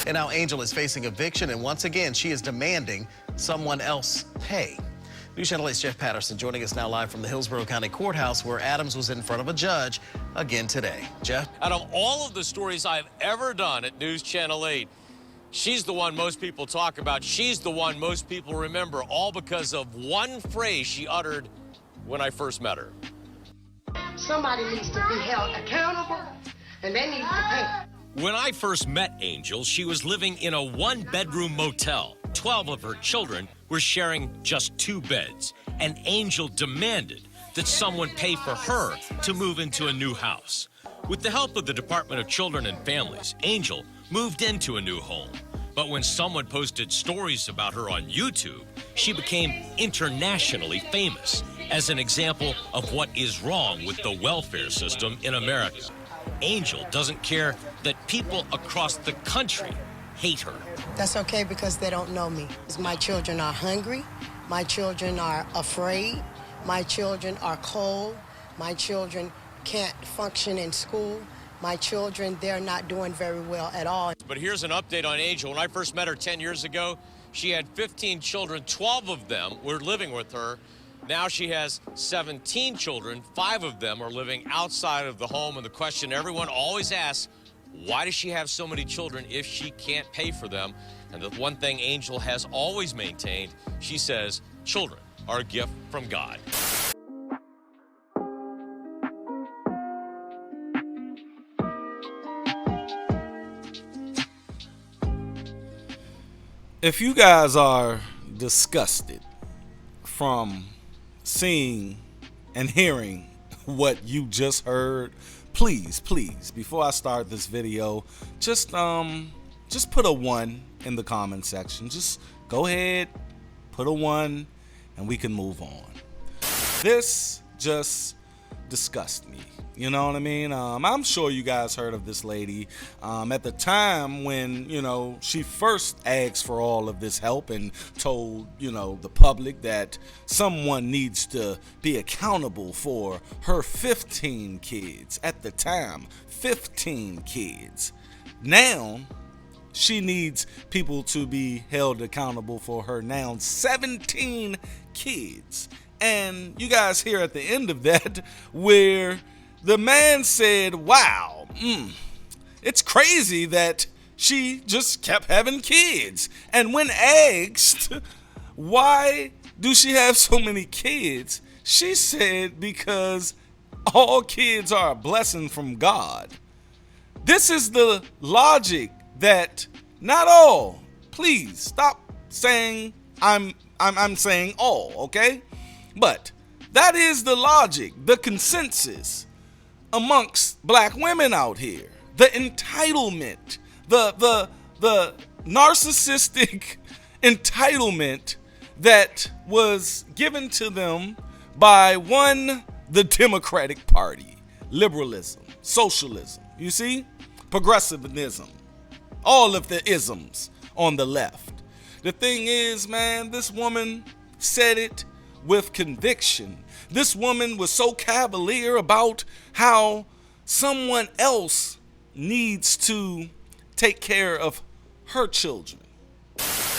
And now Angel is facing eviction, and once again, she is demanding someone else pay. News Channel 8's Jeff Patterson joining us now live from the Hillsborough County Courthouse, where Adams was in front of a judge again today. Jeff? Out of all of the stories I've ever done at News Channel 8, she's the one most people talk about. She's the one most people remember, all because of one phrase she uttered when I first met her. Somebody needs to be held accountable, and they need to pay. When I first met Angel, she was living in a one-bedroom motel. 12 of her children were sharing just 2 beds, and Angel demanded that someone pay for her to move into a new house. With the help of the Department of Children and Families, Angel moved into a new home. But when someone posted stories about her on YouTube, she became internationally famous as an example of what is wrong with the welfare system in America. Angel doesn't care that people across the country hate her. That's okay because they don't know me. My children are hungry. My children are afraid. My children are cold. My children can't function in school. My children, they're not doing very well at all. But here's an update on Angel. When I first met her 10 years ago, she had 15 children. 12 of them were living with her. Now she has 17 children. 5 of them are living outside of the home. And the question everyone always asks, why does she have so many children if she can't pay for them? And the one thing Angel has always maintained, she says, children are a gift from God. If you guys are disgusted from seeing and hearing what you just heard, please, before I start this video, just put a 1 in the comment section. Just go ahead, put a 1, and we can move on. This just disgusts me. You know what I mean? I'm sure you guys heard of this lady at the time when, she first asked for all of this help and told, the public that someone needs to be accountable for her 15 kids. At the time, 15 kids. Now, she needs people to be held accountable for her now 17 kids. And you guys hear at the end of that where the man said, wow, it's crazy that she just kept having kids. And when asked, why do she have so many kids? She said, because all kids are a blessing from God. This is the logic that not all, please stop saying I'm saying all, okay? But that is the logic, the consensus amongst black women out here. The entitlement, the narcissistic entitlement that was given to them by the Democratic Party, liberalism, socialism, you see, progressivism, all of the isms on the left. The thing is, man, this woman said it with conviction. This woman was so cavalier about how someone else needs to take care of her children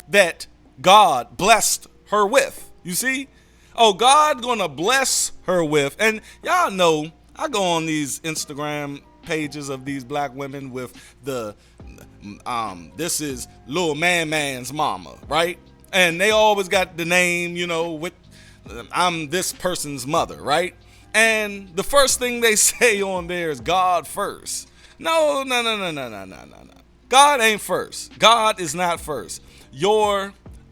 that God blessed her with. You see? Oh, God gonna bless her with. And y'all know, I go on these Instagram pages of these black women with this is Lil Man's mama, right? And they always got the name, with I'm this person's mother, right? And the first thing they say on there is God first. No. God ain't first. God is not first.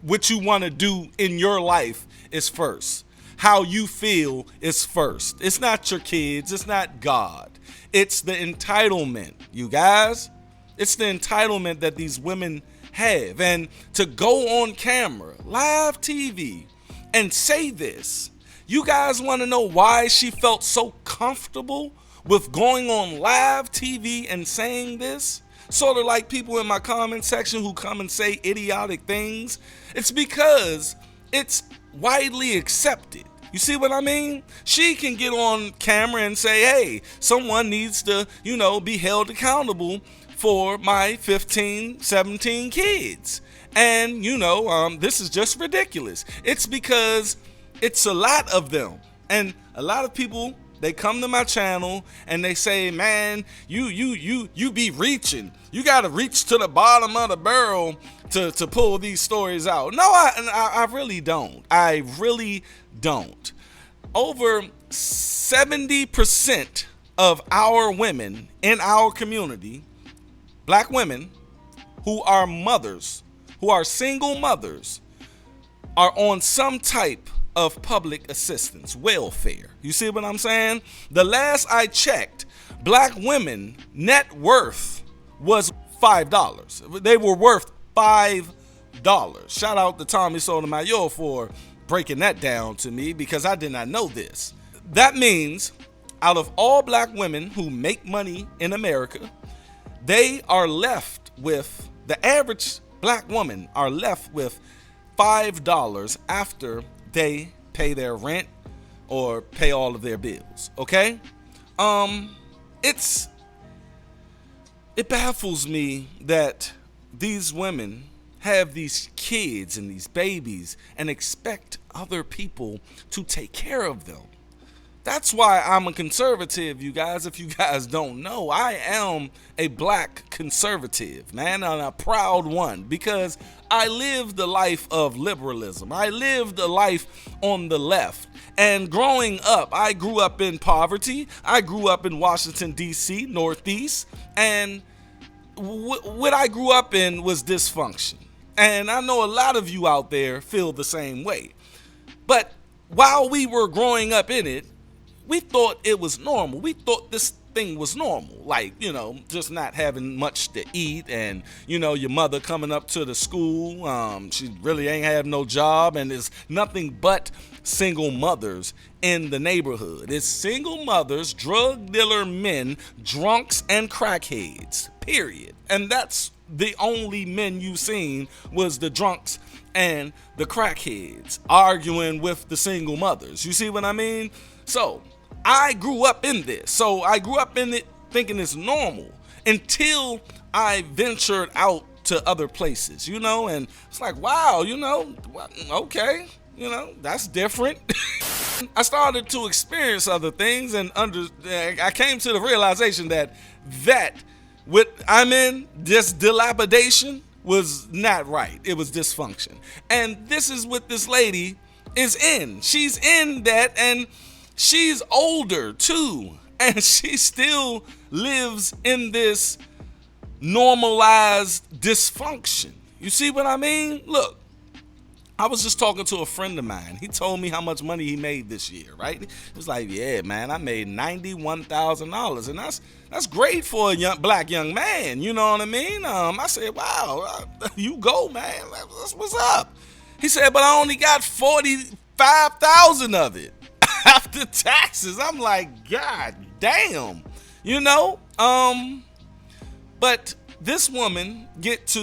What you want to do in your life is first. How you feel is first. It's not your kids. It's not God. It's the entitlement, you guys. It's the entitlement that these women have. And to go on camera, live TV, and say this, you guys want to know why she felt so comfortable with going on live TV and saying this? Sort of like people in my comment section who come and say idiotic things. It's because it's widely accepted. You see what I mean? She can get on camera and say, hey, someone needs to, be held accountable for my 15, 17 kids. And, this is just ridiculous. It's because it's a lot of them. And a lot of people, they come to my channel and they say, man, you be reaching. You got to reach to the bottom of the barrel to pull these stories out. No, I really don't. I really don't. Over 70% of our women in our community, black women who are mothers, who are single mothers, are on some type of public assistance, welfare. You see what I'm saying? The last I checked, black women net worth was $5. They were worth $5. Shout out to Tommy Sotomayor for breaking that down to me, because I did not know this. That means out of all black women who make money in America, they are left with, the average black woman are left with $5 after they pay their rent or pay all of their bills. Okay? It baffles me that these women have these kids and these babies and expect other people to take care of them. That's why I'm a conservative, you guys. If you guys don't know, I am a black conservative, man, and a proud one, because I lived the life of liberalism. I lived a life on the left. And growing up, I grew up in poverty. I grew up in Washington, D.C., Northeast. And what I grew up in was dysfunction. And I know a lot of you out there feel the same way. But while we were growing up in it, we thought it was normal. We thought this thing was normal. Like, just not having much to eat, and, your mother coming up to the school. She really ain't have no job, and there's nothing but single mothers in the neighborhood. It's single mothers, drug dealer men, drunks, and crackheads, period. And that's the only men you seen, was the drunks and the crackheads arguing with the single mothers. You see what I mean? So I grew up in this. So I grew up in it thinking it's normal until I ventured out to other places, and it's like, wow, okay, that's different. I started to experience other things, and I came to the realization that what I'm in, this dilapidation, was not right. It was dysfunction. And this is what this lady is in. She's in that, and she's older too, and she still lives in this normalized dysfunction. You see what I mean? Look, I was just talking to a friend of mine. He told me how much money he made this year, right? He was like, yeah, man, I made $91,000, and that's great for a black young man, you know what I mean? I said, wow, you go, man, that's what's up. He said, but I only got 45,000 of it after taxes. I'm like, God damn, but this woman get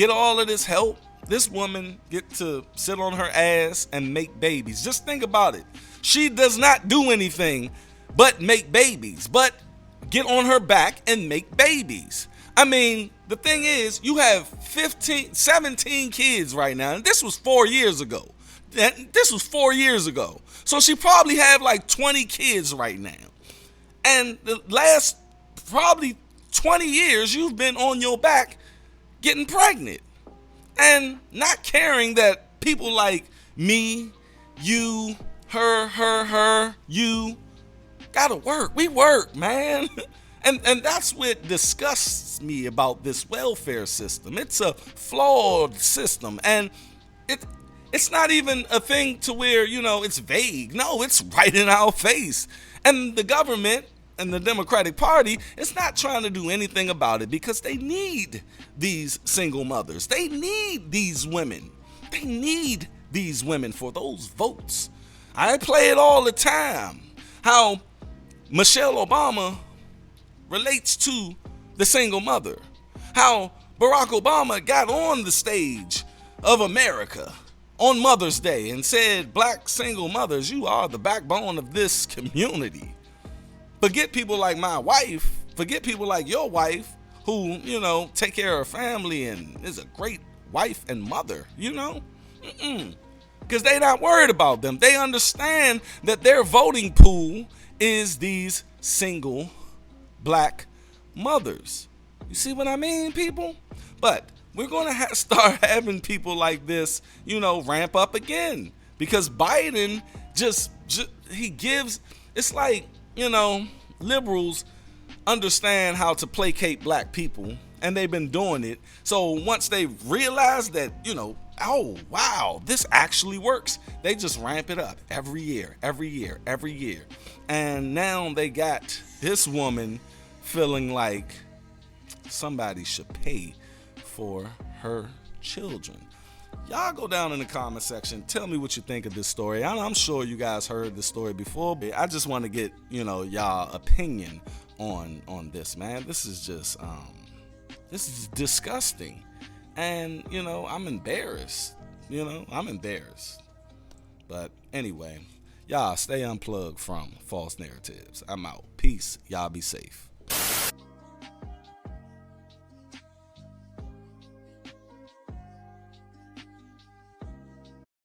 all of this help. This woman get to sit on her ass and make babies. Just think about it. She does not do anything but make babies, but get on her back and make babies. I mean, the thing is, you have 17 kids right now, and this was 4 years ago. So she probably have like 20 kids right now. And the last probably 20 years, you've been on your back getting pregnant. And not caring that people like me, you, her, you, gotta work. We work, man. And that's what disgusts me about this welfare system. It's a flawed system. And it's not even a thing to where, it's vague. No, it's right in our face. And the government and the Democratic Party is not trying to do anything about it, because they need these single mothers. They need these women. They need these women for those votes. I play it all the time, how Michelle Obama relates to the single mother, how Barack Obama got on the stage of America on Mother's Day and said, black single mothers, you are the backbone of this community. Forget people like my wife, forget people like your wife, who, you know, take care of her family and is a great wife and mother, you know? Because they not worried about them. They understand that their voting pool is these single black mothers. You see what I mean, people? But we're going to start having people like this, you know, ramp up again. Because Biden he gives, it's like, you know, liberals understand how to placate black people, and they've been doing it. So once they realize that, you know, oh, wow, this actually works, they just ramp it up every year. And now they got this woman feeling like somebody should pay for her children. Y'all go down in the comment section. Tell me what you think of this story. I'm sure you guys heard this story before, but I just want to get, you know, y'all opinion on this, man. This is just, this is disgusting. And, you know, I'm embarrassed. But anyway, y'all stay unplugged from false narratives. I'm out. Peace. Y'all be safe.